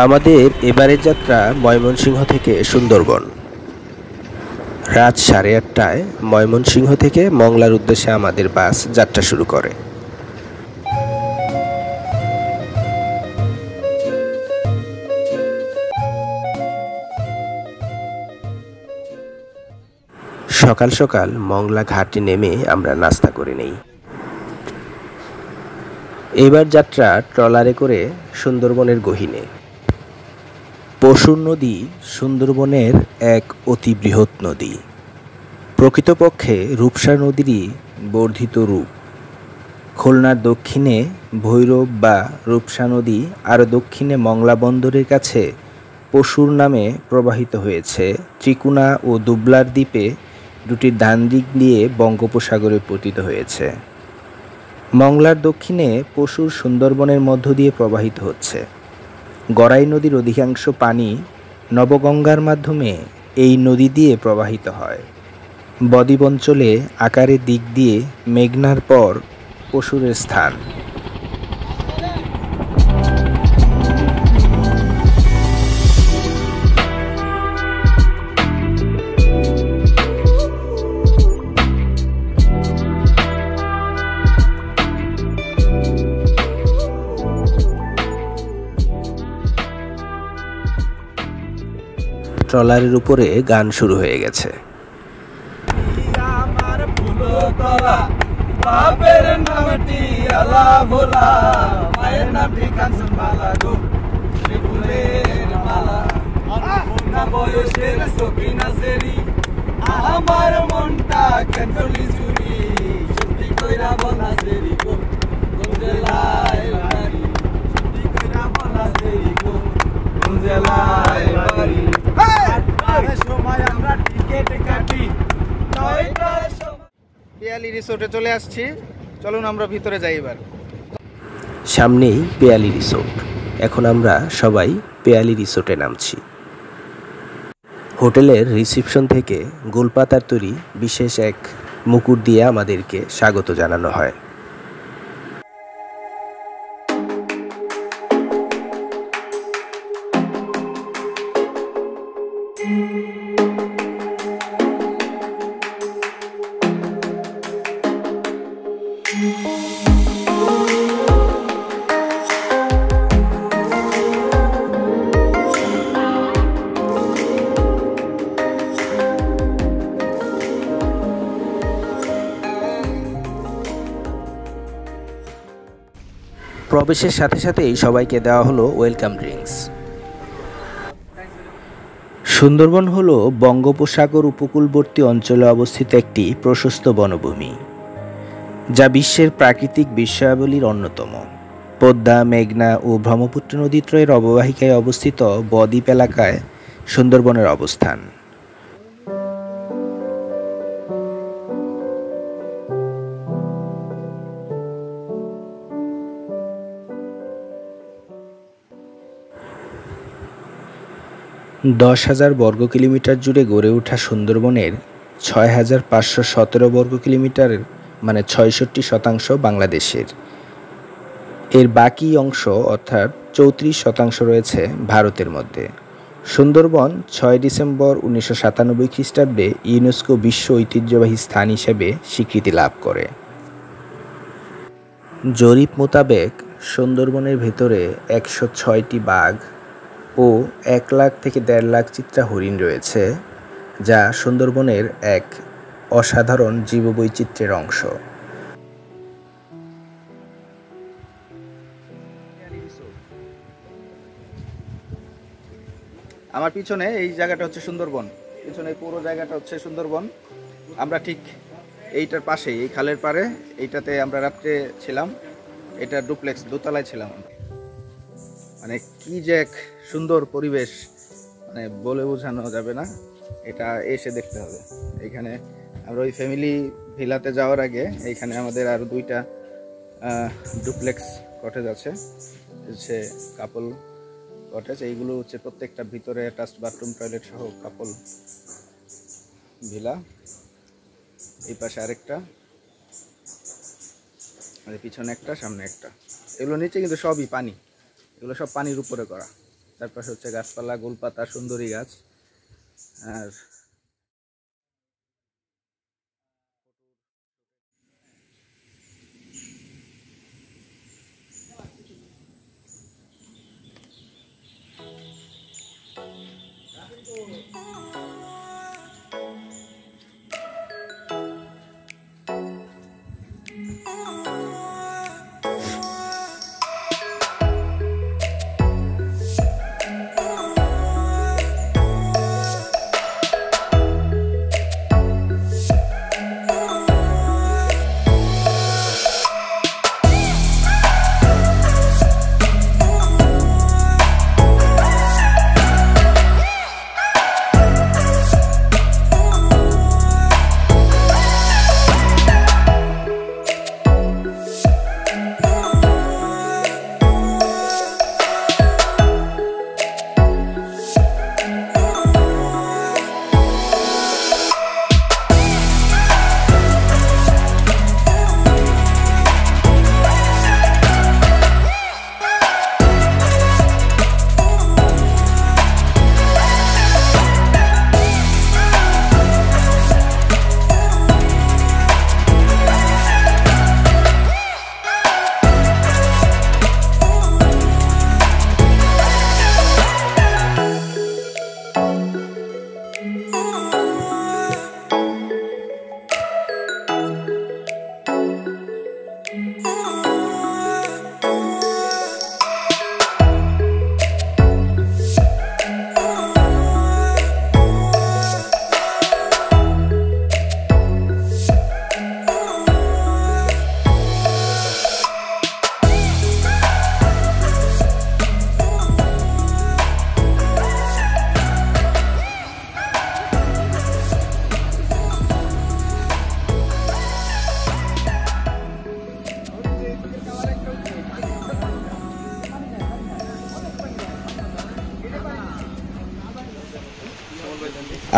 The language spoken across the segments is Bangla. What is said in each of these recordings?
আমাদের এবারের যাত্রা ময়মনসিংহ থেকে সুন্দরবন। রাত 8:30টায় ময়মনসিংহ থেকে মংলার উদ্দেশ্যে আমাদের বাস যাত্রা শুরু করে। সকাল সকাল মংলা ঘাটে নেমে আমরা নাস্তা করে নেই। এবার যাত্রা ট্রলারে করে সুন্দরবনের গহীনে। পশুর নদী সুন্দরবনের এক অতি বৃহৎ নদী। প্রকৃতপক্ষে রূপসা নদীরই বর্ধিত রূপ। খুলনার দক্ষিণে ভৈরব বা রূপসা নদী, আরও দক্ষিণে মংলা বন্দরের কাছে পশুর নামে প্রবাহিত হয়েছে ত্রিকুণা ও দুবলার দ্বীপে, দুটির ডান দিক দিয়ে বঙ্গোপসাগরে পতিত হয়েছে। মংলার দক্ষিণে পশুর সুন্দরবনের মধ্য দিয়ে প্রবাহিত হচ্ছে। গড়াই নদীর অধিকাংশ পানি নবগঙ্গার মাধ্যমে এই নদী দিয়ে প্রবাহিত হয়। বদ্বীপ অঞ্চলে আকারের দিক দিয়ে মেঘনার পর পশুরের স্থান। ট্রলারের উপরে গান শুরু হয়ে গেছে। পেয়ালি রিসোর্টে চলে আসছি, চলুন আমরা ভিতরে যাই। এবার সামনেই পেয়ালি রিসোর্ট। এখন আমরা সবাই পেয়ালি রিসোর্টে নামছি। হোটেলের রিসিপশন থেকে গোলপাতার তৈরি বিশেষ এক মুকুট দিয়ে আমাদেরকে স্বাগত জানানো হয়। প্রবেশের সাথে সাথেই সবাইকে দেওয়া হলো ওয়েলকাম ড্রিঙ্কস। সুন্দরবন হলো বঙ্গোপসাগর উপকূলবর্তী অঞ্চলে অবস্থিত একটি প্রশস্ত বনভূমি, যা বিশ্বের প্রাকৃতিক বিস্ময়াবলীর অন্যতম। পদ্মা, মেঘনা ও ব্রহ্মপুত্র নদীত্রয়ের অববাহিকায় অবস্থিত বদ্বীপ এলাকায় সুন্দরবনের অবস্থান। দশ 10,000 বর্গ কিলোমিটার জুড়ে গড়ে ওঠা সুন্দরবনের 6,517 বর্গ কিলোমিটার মানে 66% বাংলাদেশের। এর বাকি অংশ অর্থাৎ 34% রয়েছে ভারতের মধ্যে। সুন্দরবন 6 ডিসেম্বর 1997 খ্রিস্টাব্দে ইউনেস্কো বিশ্ব ঐতিহ্যবাহী স্থান হিসেবে স্বীকৃতি লাভ করে। জরিপ মোতাবেক সুন্দরবনের ভেতরে 106টি বাঘ ও 1 লাখ থেকে 1.5 লাখ চিত্রা হরিণ রয়েছে, যা সুন্দরবনের এক অসাধারণ জীববৈচিত্র্যের অংশ। আমার পিছনে এই জায়গাটা হচ্ছে সুন্দরবন, পিছনে পুরো জায়গাটা হচ্ছে সুন্দরবন। আমরা ঠিক এইটার পাশেই, এই খালের পাড়ে, এইটাতে আমরা রাত্রে ছিলাম। এটা ডুপ্লেক্স, দোতলায় ছিলাম। মানে কি যে এক সুন্দর পরিবেশ, মানে বলে বোঝানো যাবে না, এটা এসে দেখতে হবে। এইখানে আমরা ওই ফ্যামিলি ভিলাতে যাওয়ার আগে এইখানে আমাদের আরও 2টা ডুপ্লেক্স কটেজ আছে, হচ্ছে কাপল কটেজ। এইগুলো হচ্ছে প্রত্যেকটা ভিতরে অ্যাটাচড বাথরুম, টয়লেট সহ কাপল ভিলা। এই পাশে আরেকটা, মানে পিছনে একটা, সামনে একটা। এগুলো নিচে কিন্তু সবই পানি, এগুলো সব পানির উপরে করা। চারপাশে হচ্ছে গাছপালা, গোলপাতা, সুন্দরী গাছ। আর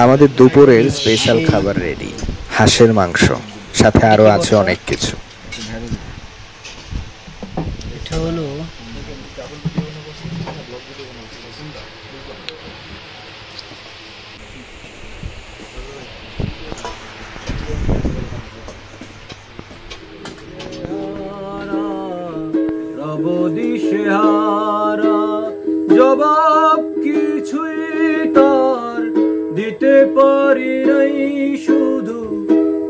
আমাদের দুপুরের স্পেশাল খাবার রেডি, হাঁসের মাংস, সাথে আরো আছে অনেক কিছু। এটা হলো জবাব কিছুই তার দিতে পারি নাই, শুধু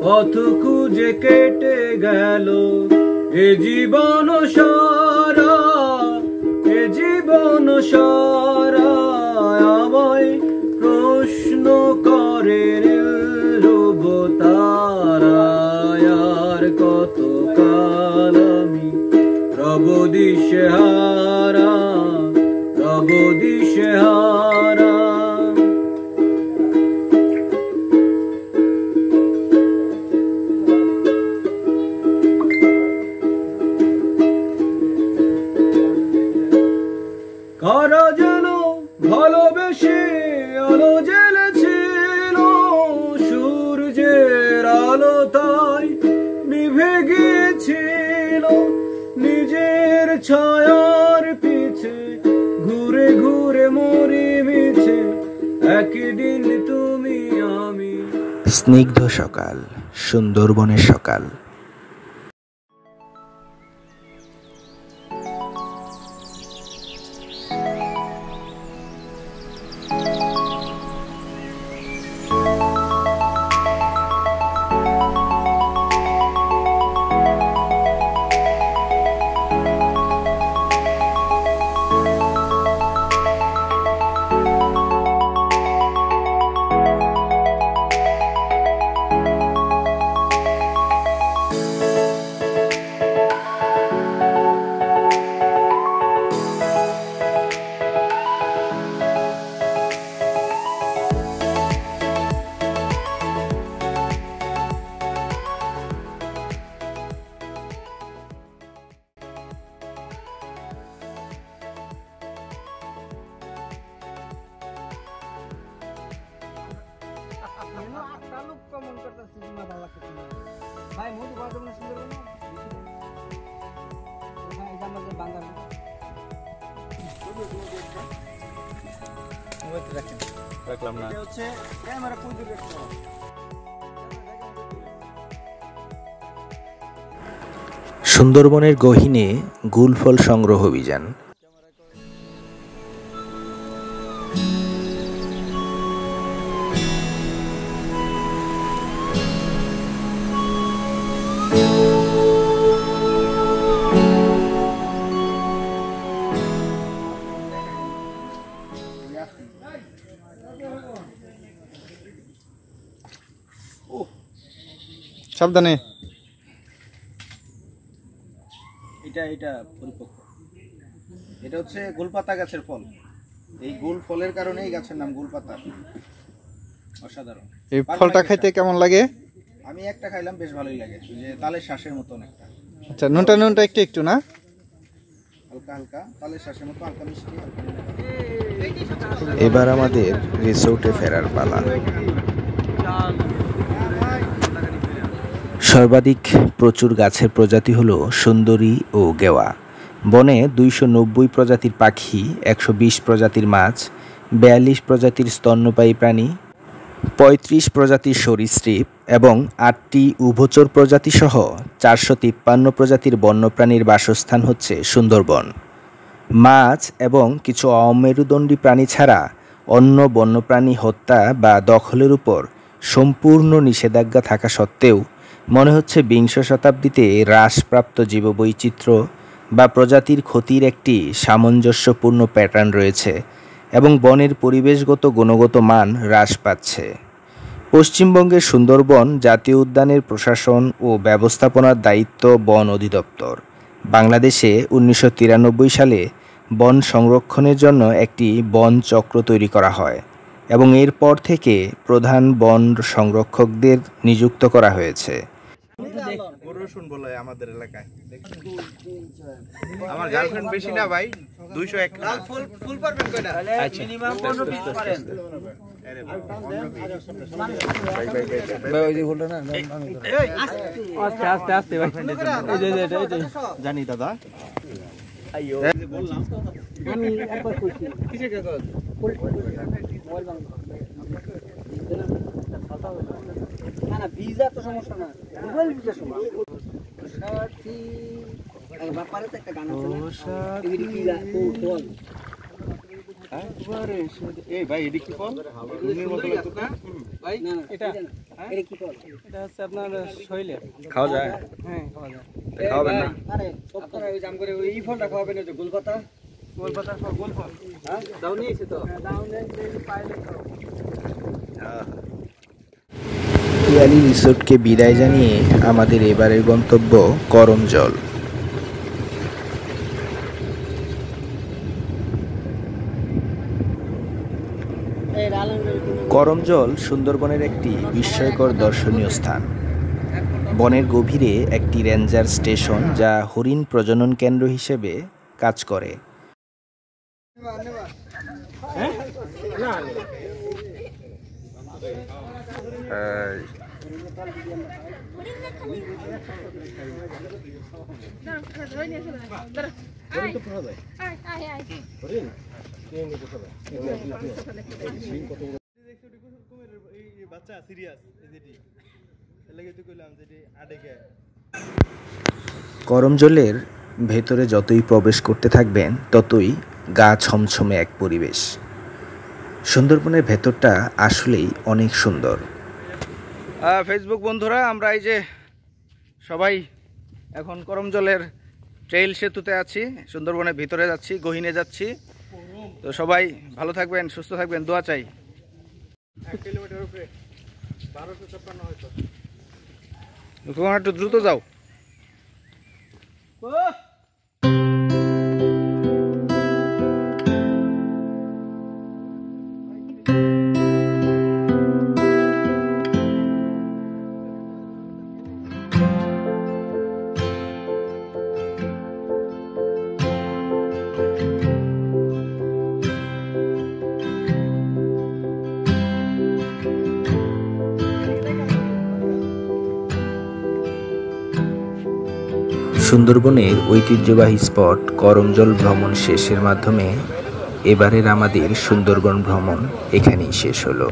পথ খুঁজে কেটে গেল এ জীবন সারা, এ জীবন সারা। আমায় প্রশ্ন করে রব তারা, আর কত কাল আমি রব দিশেহারা, রব দিশেহারা। কারা যেন ভালোবেসে আলো জ্বেলেছিল, সূর্যের আলো তাই নিভে গিয়েছিল। নিজের ছায়ার পিছে ঘুরে ঘুরে মরি মিছে, একদিন তুমি আমি। স্নিগ্ধ সকাল, সুন্দরবনের সকাল। ভাই মোটু বাজার সুন্দর ভাই আমাদের বাঙালি রাখলাম না। হচ্ছে ক্যামেরা কই দিবে? সুন্দরবনের গহীনে গুলফল সংগ্রহ অভিযান। সাবধানে। এটা পরিপক্ক। এটা হচ্ছে গোলপাতা গাছের ফল। এই গোল ফলের কারণে এই গাছের নাম গোলপাতা। অসাধারণ। এই ফলটা খাইতে কেমন লাগে? আমি একটা খাইলাম, বেশ ভালোই লাগে, যে তালের শ্বাসের মতন একটা। আচ্ছা, নুনটা একটু না, হালকা হালকা তালের শ্বাসের মতো, হালকা মিষ্টি। এবার আমাদের রিসোর্টে ফেরার পালা। সর্বাধিক প্রচুর গাছের প্রজাতি হলো সুন্দরী ও গেওয়া। বনে 290 প্রজাতির পাখি, 120 প্রজাতির মাছ, 42 প্রজাতির স্তন্যপায়ী প্রাণী, 35 প্রজাতির সরীসৃপ এবং 8টি উভচর প্রজাতি সহ 453 প্রজাতির বন্যপ্রাণীর বাসস্থান হচ্ছে সুন্দরবন। মাছ এবং কিছু অমেরুদণ্ডী প্রাণী ছাড়া অন্য বন্যপ্রাণী হত্যা বা দখলের উপর সম্পূর্ণ নিষেধাজ্ঞা থাকা সত্ত্বেও মনে হচ্ছে বিংশ শতাব্দীতে হ্রাসপ্রাপ্ত জীববৈচিত্র্য বা প্রজাতির ক্ষতির একটি সামঞ্জস্যপূর্ণ প্যাটার্ন রয়েছে এবং বনের পরিবেশগত গুণগত মান হ্রাস পাচ্ছে। পশ্চিমবঙ্গের সুন্দরবন জাতীয় উদ্যানের প্রশাসন ও ব্যবস্থাপনার দায়িত্ব বন অধিদপ্তর। বাংলাদেশে 1993 সালে বন সংরক্ষণের জন্য একটি বন চক্র তৈরি করা হয় এবং এরপর থেকে প্রধান বন সংরক্ষকদের নিযুক্ত করা হয়েছে। রসুন বলে আমাদের এলাকায়। আমার গার্লফ্রেন্ড বেশি না ভাই, 201 ফুল পারবেন কয়টা? মিনিমাম 15 পিস পারেন। ভাই ওই যে বললো না, আস্তে আস্তে ভাই, এই জানি দাদা। আইয়ো বললাম আমি একবার কইছি কিসে কাগজ মোবাইল বাংলা না না ভিসা তো সমস্যা না, মোবাইল ভিসা সমস্যা। সাথী ব্যাপারে তো একটা গান আছে না, এদিকে কি বল একবারে এই ভাই এদিকে কি ফল? রুমের মতো লাগতো না ভাই? না না এটা কি ফল? এটা হচ্ছে আপনার শৈলে খাওয়া যায়? হ্যাঁ খাওয়া যায়। খাওয়াবেন না? আরে সব করে ওই জাম করে ওই ফলটা খাওয়াবেন, ওই যে গোলপাতা সব গোল ফল। হ্যাঁ দাও নিয়েছে তো দাও নেই পাইলে খাও। পিয়ালি রিসোর্টকে বিদায় জানিয়ে আমাদের এবারের গন্তব্য করমজল। করমজল সুন্দরবনের একটি বিস্ময়কর দর্শনীয় স্থান। বনের গভীরে একটি রেঞ্জার স্টেশন যা হরিণ প্রজনন কেন্দ্র হিসেবে কাজ করে। করমজলের ভেতরে যতই প্রবেশ করতে থাকবেন ততই গা ছমছমে এক পরিবেশ। সুন্দরবনের ভেতরটা আসলেই অনেক সুন্দর। ফেসবুক বন্ধুরা, আমরা এই যে সবাই এখন করমজলের ট্রেইল সেতুতে আছি, সুন্দরবনের ভিতরে যাচ্ছি, গহীনে যাচ্ছি। তো সবাই ভালো থাকবেন, সুস্থ থাকবেন, দোয়া চাই। 1 কিলোমিটার উপরে 1256 হয়তো। একটু দ্রুত যাও। সুন্দরবনের ঐতিহ্যবাহী স্পট করমজল ভ্রমণ শেষের মাধ্যমে এবারের আমাদের সুন্দরবন ভ্রমণ এখানেই শেষ হলো।